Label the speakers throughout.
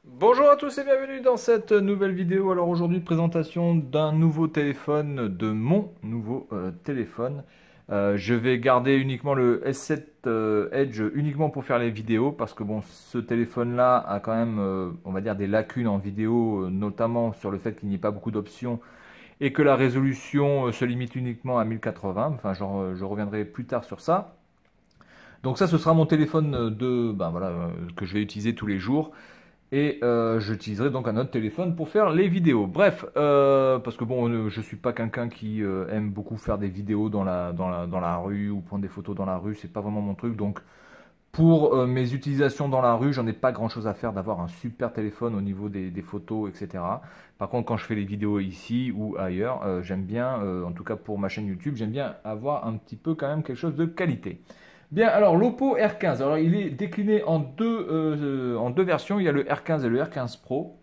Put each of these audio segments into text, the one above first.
Speaker 1: Bonjour à tous et bienvenue dans cette nouvelle vidéo. Alors aujourd'hui, présentation d'un nouveau téléphone, de mon nouveau téléphone. Je vais garder uniquement le S7 Edge uniquement pour faire les vidéos parce que bon, ce téléphone-là a quand même, on va dire, des lacunes en vidéo, notamment sur le fait qu'il n'y ait pas beaucoup d'options et que la résolution se limite uniquement à 1080. Enfin, je reviendrai plus tard sur ça. Donc ça, ce sera mon téléphone ben voilà, que je vais utiliser tous les jours. Et j'utiliserai donc un autre téléphone pour faire les vidéos. Bref, parce que bon, je suis pas quelqu'un qui aime beaucoup faire des vidéos dans la rue ou prendre des photos dans la rue, c'est pas vraiment mon truc. Donc pour mes utilisations dans la rue, j'en ai pas grand chose à faire d'avoir un super téléphone au niveau des photos, etc. Par contre, quand je fais les vidéos ici ou ailleurs, j'aime bien, en tout cas pour ma chaîne YouTube, j'aime bien avoir un petit peu quand même quelque chose de qualité. Bien, alors l'Oppo R15, alors il est décliné en deux versions, il y a le R15 et le R15 Pro.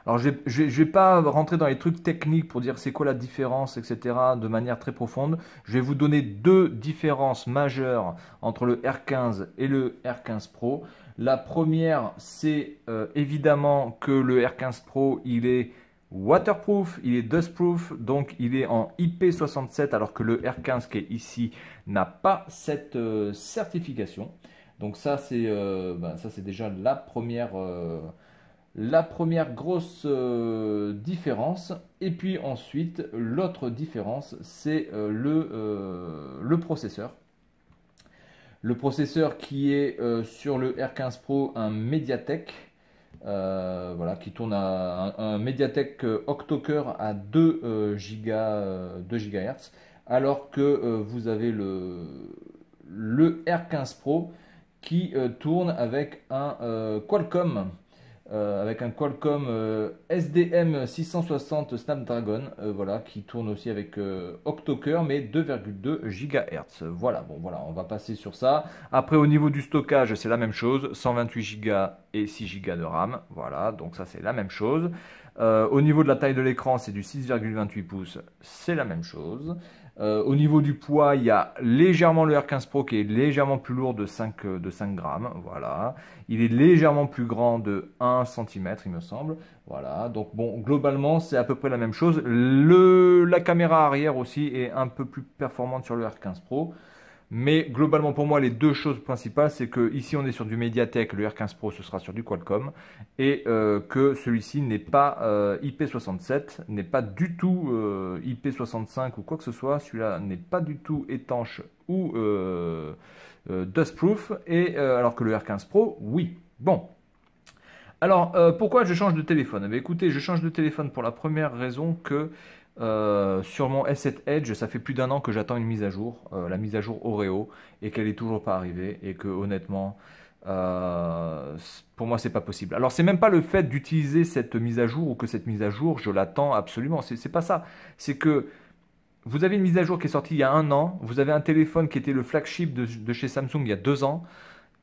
Speaker 1: Alors je vais pas rentrer dans les trucs techniques pour dire c'est quoi la différence, etc. de manière très profonde. Je vais vous donner deux différences majeures entre le R15 et le R15 Pro. La première, c'est évidemment que le R15 Pro, il est waterproof, il est dustproof, donc il est en IP67 alors que le R15 qui est ici n'a pas cette certification. Donc ça c'est déjà la première grosse différence. Et puis ensuite, l'autre différence, c'est le processeur. Le processeur qui est sur le R15 Pro un Mediatek, voilà, qui tourne à un Mediatek octo-cœur à 2 GHz, alors que vous avez le R15 Pro qui tourne avec un Qualcomm SDM 660 Snapdragon, voilà, qui tourne aussi avec octo-cœur, mais 2,2 GHz. Voilà, bon, voilà, on va passer sur ça. Après, au niveau du stockage, c'est la même chose, 128 Go et 6 Go de RAM. Voilà, donc ça, c'est la même chose. Au niveau de la taille de l'écran, c'est du 6,28 pouces, c'est la même chose. Au niveau du poids, il y a légèrement le R15 Pro qui est légèrement plus lourd de 5 grammes. Voilà. Il est légèrement plus grand de 1 cm, il me semble. Voilà. Donc, bon, globalement, c'est à peu près la même chose. La caméra arrière aussi est un peu plus performante sur le R15 Pro. Mais globalement, pour moi, les deux choses principales, c'est que ici, on est sur du Mediatek, le R15 Pro, ce sera sur du Qualcomm, et que celui-ci n'est pas IP67, n'est pas du tout IP65 ou quoi que ce soit. Celui-là n'est pas du tout étanche ou dustproof, et alors que le R15 Pro, oui. Bon. Alors, pourquoi je change de téléphone? Eh bien, écoutez, je change de téléphone pour la première raison que sur mon S7 Edge, ça fait plus d'un an que j'attends une mise à jour, la mise à jour Oreo, et qu'elle est toujours pas arrivée, et que honnêtement, pour moi, c'est pas possible. Alors, c'est même pas le fait d'utiliser cette mise à jour ou que cette mise à jour, je l'attends absolument. C'est pas ça. C'est que vous avez une mise à jour qui est sortie il y a un an, vous avez un téléphone qui était le flagship de chez Samsung il y a 2 ans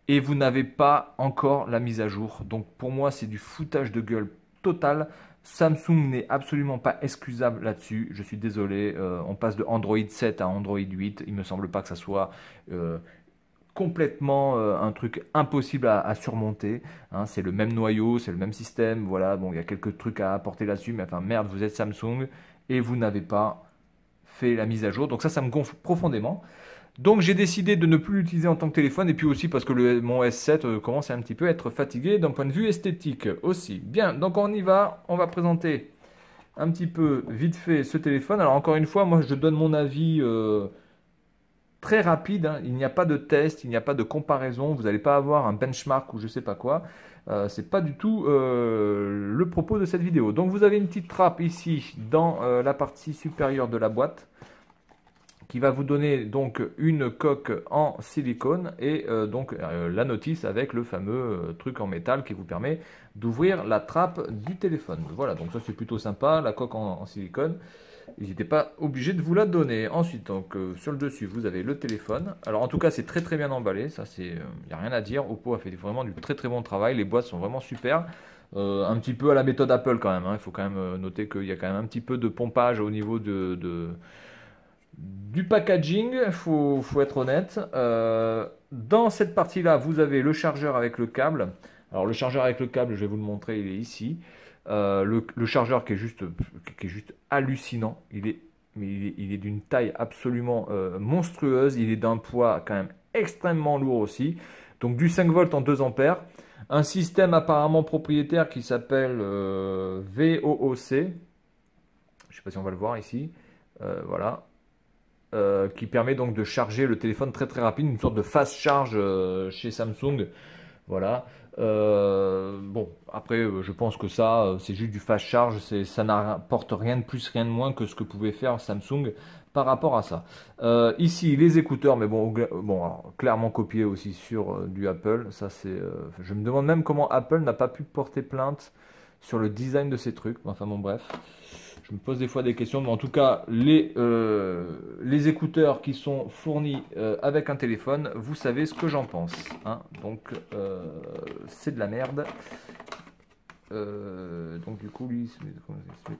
Speaker 1: et vous n'avez pas encore la mise à jour. Donc pour moi, c'est du foutage de gueule total. Samsung n'est absolument pas excusable là-dessus. Je suis désolé. On passe de Android 7 à Android 8. Il me semble pas que ça soit complètement un truc impossible à surmonter. Hein. C'est le même noyau, c'est le même système. Voilà. Bon, il y a quelques trucs à apporter là-dessus, mais enfin merde, vous êtes Samsung et vous n'avez pas fait la mise à jour. Donc ça me gonfle profondément. Donc j'ai décidé de ne plus l'utiliser en tant que téléphone et puis aussi parce que mon S7 commence à un petit peu être fatigué d'un point de vue esthétique aussi. Bien, donc on y va, on va présenter un petit peu vite fait ce téléphone. Alors encore une fois, moi je donne mon avis très rapide, hein. Il n'y a pas de test, il n'y a pas de comparaison, vous n'allez pas avoir un benchmark ou je sais pas quoi. C'est pas du tout le propos de cette vidéo. Donc vous avez une petite trappe ici dans la partie supérieure de la boîte qui va vous donner donc une coque en silicone et donc la notice avec le fameux truc en métal qui vous permet d'ouvrir la trappe du téléphone. Voilà, donc ça c'est plutôt sympa, la coque en silicone. N'hésitez pas obligé de vous la donner. Ensuite, donc sur le dessus, vous avez le téléphone. Alors en tout cas, c'est très très bien emballé, ça c'est, il n'y a rien à dire. Oppo a fait vraiment du très très bon travail, les boîtes sont vraiment super. Un petit peu à la méthode Apple quand même, hein. Il faut quand même noter qu'il y a quand même un petit peu de pompage au niveau du packaging, faut être honnête. Dans cette partie-là, vous avez le chargeur avec le câble. Alors le chargeur avec le câble, je vais vous le montrer, il est ici. Le chargeur qui est juste hallucinant. Il est d'une taille absolument monstrueuse. Il est d'un poids quand même extrêmement lourd aussi. Donc du 5 volts en 2 ampères. Un système apparemment propriétaire qui s'appelle VOOC. Je ne sais pas si on va le voir ici. Voilà. Qui permet donc de charger le téléphone très très rapide. Une sorte de fast charge chez Samsung. Voilà. Bon, après, je pense que ça, c'est juste du fast charge. Ça n'apporte rien de plus, rien de moins que ce que pouvait faire Samsung par rapport à ça. Ici, les écouteurs, mais bon, alors, clairement copié aussi sur du Apple. Ça, je me demande même comment Apple n'a pas pu porter plainte sur le design de ces trucs. Enfin, bon, bref. Je me pose des fois des questions, mais en tout cas, les écouteurs qui sont fournis avec un téléphone, vous savez ce que j'en pense. Hein. Donc, c'est de la merde. Donc, du coup, lui, il se met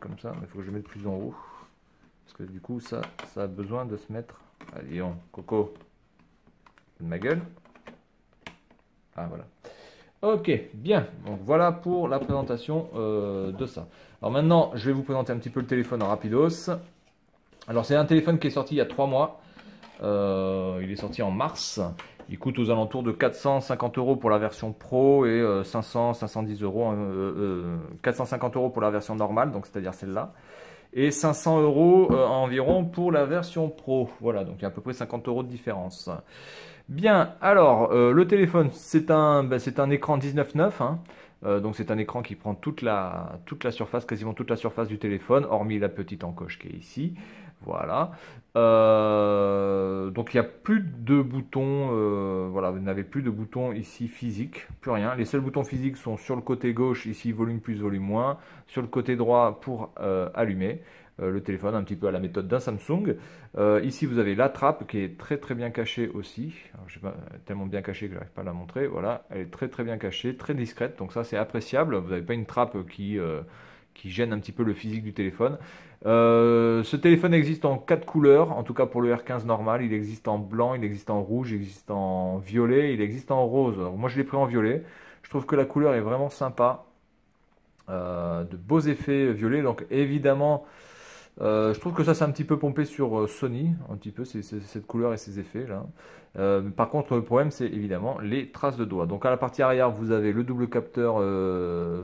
Speaker 1: comme ça, mais il faut que je le mette plus en haut. Parce que du coup, ça a besoin de se mettre... Allez, Coco, de ma gueule. Ah, voilà. Ok, bien. Donc voilà pour la présentation de ça. Alors maintenant, je vais vous présenter un petit peu le téléphone en rapidos. Alors c'est un téléphone qui est sorti il y a 3 mois. Il est sorti en mars. Il coûte aux alentours de 450 € pour la version Pro et 510 €, 450 € pour la version normale, donc c'est-à-dire celle-là. Et 500 € environ pour la version Pro. Voilà, donc il y a à peu près 50 € de différence. Bien, alors, le téléphone, c'est un écran 19:9, hein. Donc c'est un écran qui prend toute la surface, quasiment toute la surface du téléphone, hormis la petite encoche qui est ici. Voilà. Donc il n'y a plus de boutons, voilà, vous n'avez plus de boutons ici physiques, plus rien. Les seuls boutons physiques sont sur le côté gauche, ici volume plus, volume moins, sur le côté droit pour allumer le téléphone, un petit peu à la méthode d'un Samsung. Ici, vous avez la trappe qui est très très bien cachée aussi. Alors, je sais pas, tellement bien cachée que je n'arrive pas à la montrer. Voilà, elle est très très bien cachée, très discrète. Donc ça, c'est appréciable. Vous n'avez pas une trappe qui gêne un petit peu le physique du téléphone. Ce téléphone existe en 4 couleurs, en tout cas pour le R15 normal. Il existe en blanc, il existe en rouge, il existe en violet, il existe en rose. Alors, moi, je l'ai pris en violet. Je trouve que la couleur est vraiment sympa. De beaux effets violets. Donc évidemment... je trouve que ça c'est un petit peu pompé sur Sony, un petit peu cette couleur et ces effets là. Par contre le problème c'est évidemment les traces de doigts. Donc à la partie arrière vous avez le double capteur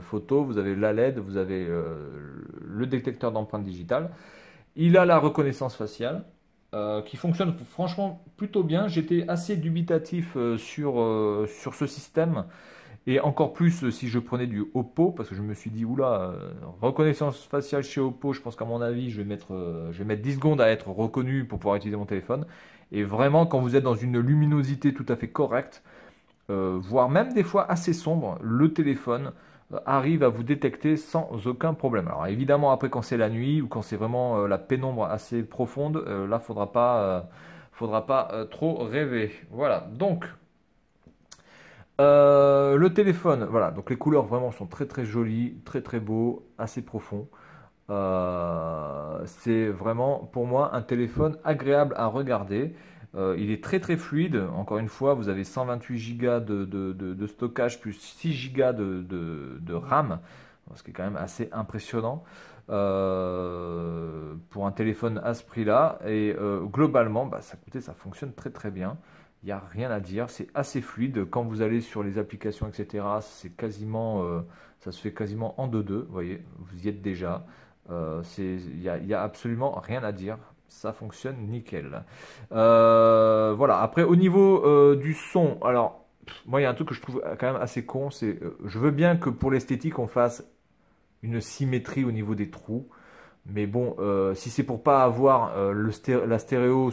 Speaker 1: photo, vous avez la LED, vous avez le détecteur d'empreintes digitales. Il a la reconnaissance faciale qui fonctionne franchement plutôt bien. J'étais assez dubitatif sur ce système. Et encore plus si je prenais du Oppo, parce que je me suis dit, oula, reconnaissance faciale chez Oppo, je pense qu'à mon avis, je vais mettre 10 secondes à être reconnu pour pouvoir utiliser mon téléphone. Et vraiment, quand vous êtes dans une luminosité tout à fait correcte, voire même des fois assez sombre, le téléphone arrive à vous détecter sans aucun problème. Alors évidemment, après quand c'est la nuit ou quand c'est vraiment la pénombre assez profonde, là, faudra pas trop rêver. Voilà, donc... le téléphone, voilà, donc les couleurs vraiment sont très très jolies, très très beaux, assez profonds. C'est vraiment pour moi un téléphone agréable à regarder. Il est très très fluide. Encore une fois, vous avez 128 Go de stockage plus 6 Go de RAM, ce qui est quand même assez impressionnant pour un téléphone à ce prix-là. Et globalement, bah, ça fonctionne très très bien. Il n'y a rien à dire, c'est assez fluide. Quand vous allez sur les applications, etc., c'est quasiment, ça se fait quasiment en 2-2. Vous voyez, vous y êtes déjà. Il y a absolument rien à dire. Ça fonctionne nickel. Voilà. Après, au niveau du son, alors, moi, il y a un truc que je trouve quand même assez con. C'est, je veux bien que pour l'esthétique, on fasse une symétrie au niveau des trous. Mais bon, si c'est pour pas avoir la stéréo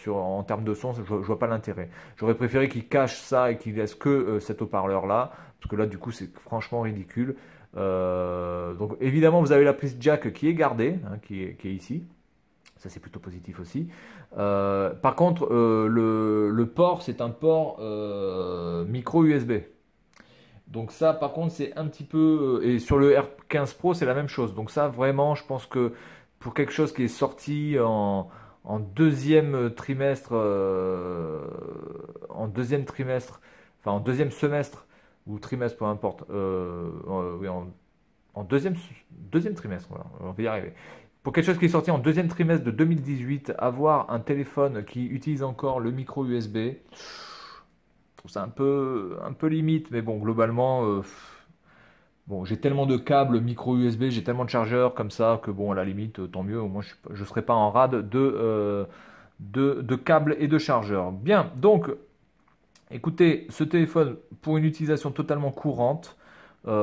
Speaker 1: en termes de son, je vois pas l'intérêt. J'aurais préféré qu'ils cachent ça et qu'ils laissent que cet haut-parleur là, parce que là du coup c'est franchement ridicule. Donc évidemment vous avez la prise jack qui est gardée, hein, qui est ici. Ça c'est plutôt positif aussi. Par contre le port c'est un port micro USB. Donc ça, par contre, c'est un petit peu... Et sur le R15 Pro, c'est la même chose. Donc ça, vraiment, je pense que pour quelque chose qui est sorti en deuxième trimestre, enfin en deuxième semestre ou trimestre, peu importe. Oui, en deuxième trimestre, voilà, on va y arriver. Pour quelque chose qui est sorti en deuxième trimestre de 2018, avoir un téléphone qui utilise encore le micro USB, je trouve ça un peu limite, mais bon, globalement, bon, j'ai tellement de câbles micro USB, j'ai tellement de chargeurs comme ça que bon, à la limite, tant mieux, au moins je ne serai pas en rade de câbles et de chargeurs. Bien, donc, écoutez, ce téléphone, pour une utilisation totalement courante,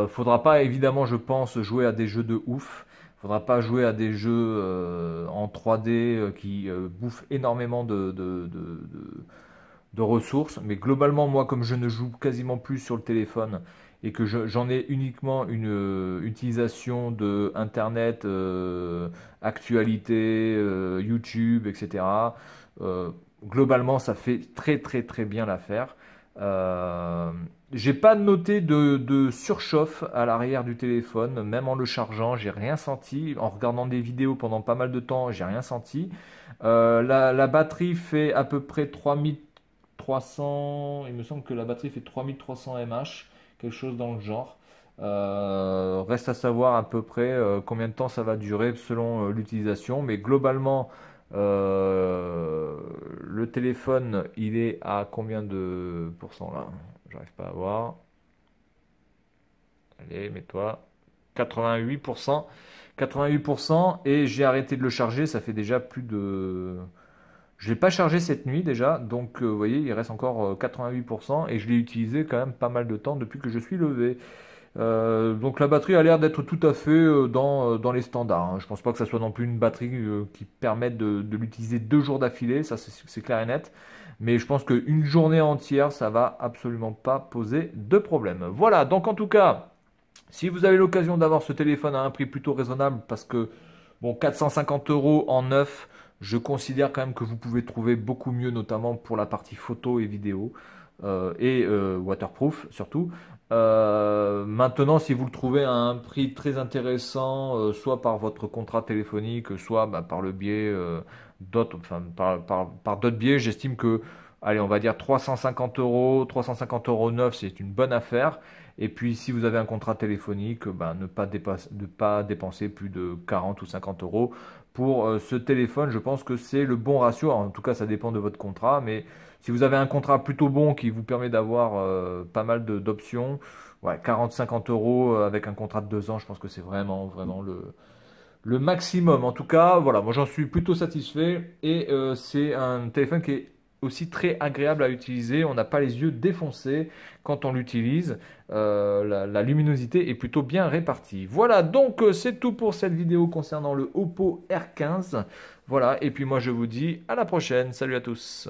Speaker 1: faudra pas évidemment, je pense, jouer à des jeux de ouf. Faudra pas jouer à des jeux en 3D qui bouffent énormément de ressources. Mais globalement, moi, comme je ne joue quasiment plus sur le téléphone et que j'en ai uniquement une utilisation de Internet, actualité, YouTube, etc. Globalement, ça fait très bien l'affaire. Euh, j'ai pas noté de surchauffe à l'arrière du téléphone, même en le chargeant, j'ai rien senti. En regardant des vidéos pendant pas mal de temps, j'ai rien senti. La batterie fait à peu près 3300, il me semble que la batterie fait 3300 mAh, quelque chose dans le genre. Reste à savoir à peu près combien de temps ça va durer selon l'utilisation, mais globalement, le téléphone, il est à combien de pourcents là? J'arrive pas à voir. Allez, mets-toi. 88%. 88% et j'ai arrêté de le charger, ça fait déjà plus de... Je l'ai pas chargé cette nuit déjà, donc vous voyez, il reste encore 88% et je l'ai utilisé quand même pas mal de temps depuis que je suis levé. Donc la batterie a l'air d'être tout à fait dans les standards, hein. Je pense pas que ça soit non plus une batterie qui permette de l'utiliser 2 jours d'affilée, ça c'est clair et net. Mais je pense qu'une journée entière, ça va absolument pas poser de problème. Voilà, donc en tout cas, si vous avez l'occasion d'avoir ce téléphone à un prix plutôt raisonnable, parce que bon, 450 euros en neuf, je considère quand même que vous pouvez trouver beaucoup mieux, notamment pour la partie photo et vidéo, et waterproof surtout. Maintenant, si vous le trouvez à un prix très intéressant, soit par votre contrat téléphonique, soit bah, par le biais d'autres, enfin, par d'autres biais, j'estime que, allez, on va dire 350 euros neuf, c'est une bonne affaire. Et puis, si vous avez un contrat téléphonique, ben, ne pas dépenser plus de 40 ou 50 euros pour ce téléphone. Je pense que c'est le bon ratio. En tout cas, ça dépend de votre contrat. Mais si vous avez un contrat plutôt bon qui vous permet d'avoir pas mal d'options, ouais, 40-50 euros avec un contrat de 2 ans, je pense que c'est vraiment le maximum. En tout cas, voilà, moi j'en suis plutôt satisfait. Et c'est un téléphone qui est aussi très agréable à utiliser. On n'a pas les yeux défoncés quand on l'utilise. La luminosité est plutôt bien répartie. Voilà, donc c'est tout pour cette vidéo concernant le Oppo R15. Voilà, et puis moi je vous dis à la prochaine. Salut à tous.